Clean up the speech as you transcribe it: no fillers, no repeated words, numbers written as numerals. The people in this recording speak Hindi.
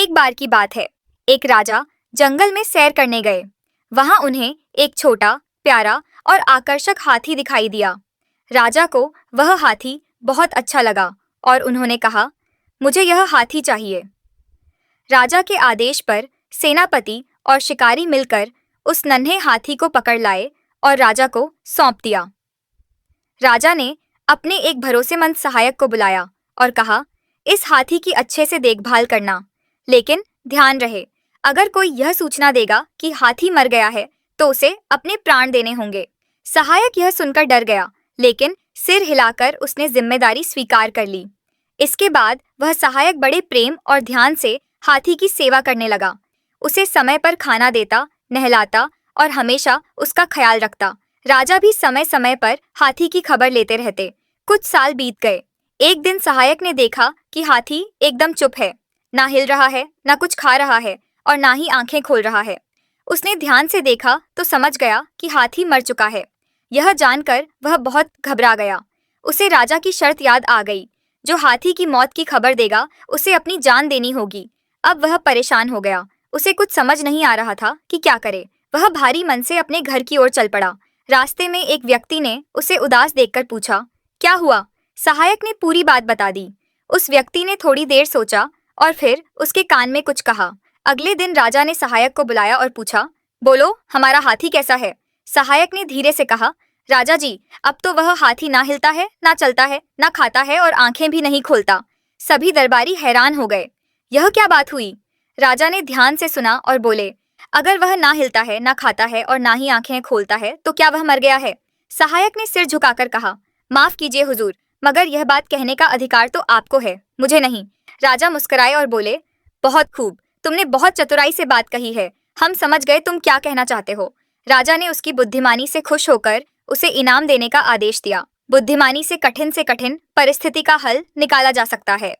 एक बार की बात है, एक राजा जंगल में सैर करने गए। वहां उन्हें एक छोटा, प्यारा और आकर्षक हाथी दिखाई दिया। राजा को वह हाथी बहुत अच्छा लगा और उन्होंने कहा, मुझे यह हाथी चाहिए। राजा के आदेश पर सेनापति और शिकारी मिलकर उस नन्हे हाथी को पकड़ लाए और राजा को सौंप दिया। राजा ने अपने एक भरोसेमंद सहायक को बुलाया और कहा, इस हाथी की अच्छे से देखभाल करना, लेकिन ध्यान रहे, अगर कोई यह सूचना देगा कि हाथी मर गया है तो उसे अपने प्राण देने होंगे। सहायक यह सुनकर डर गया, लेकिन सिर हिलाकर उसने जिम्मेदारी स्वीकार कर ली। इसके बाद वह सहायक बड़े प्रेम और ध्यान से हाथी की सेवा करने लगा। उसे समय पर खाना देता, नहलाता और हमेशा उसका ख्याल रखता। राजा भी समय समय पर हाथी की खबर लेते रहते। कुछ साल बीत गए। एक दिन सहायक ने देखा कि हाथी एकदम चुप है, ना हिल रहा है, ना कुछ खा रहा है और ना ही आंखें खोल रहा है। उसने ध्यान से देखा तो समझ गया कि हाथी मर चुका है। यह जानकर वह बहुत घबरा गया। उसे राजा की शर्त याद आ गई, जो हाथी की मौत की खबर देगा उसे अपनी जान देनी होगी। अब वह परेशान हो गया। उसे कुछ समझ नहीं आ रहा था कि क्या करे। वह भारी मन से अपने घर की ओर चल पड़ा। रास्ते में एक व्यक्ति ने उसे उदास देखकर पूछा, क्या हुआ? सहायक ने पूरी बात बता दी। उस व्यक्ति ने थोड़ी देर सोचा और फिर उसके कान में कुछ कहा। अगले दिन राजा ने सहायक को बुलाया और पूछा, बोलो, हमारा हाथी कैसा है? सहायक ने धीरे से कहा, राजा जी, अब तो वह हाथी ना हिलता है, ना चलता है, ना खाता है और आंखें भी नहीं खोलता। सभी दरबारी हैरान हो गए। यह क्या बात हुई? राजा ने ध्यान से सुना और बोले, अगर वह ना हिलता है, ना खाता है और ना ही आंखें खोलता है तो क्या वह मर गया है? सहायक ने सिर झुकाकर कहा, माफ कीजिए हुजूर, मगर यह बात कहने का अधिकार तो आपको है, मुझे नहीं। राजा मुस्कुराए और बोले, बहुत खूब, तुमने बहुत चतुराई से बात कही है। हम समझ गए तुम क्या कहना चाहते हो। राजा ने उसकी बुद्धिमानी से खुश होकर उसे इनाम देने का आदेश दिया। बुद्धिमानी से कठिन परिस्थिति का हल निकाला जा सकता है।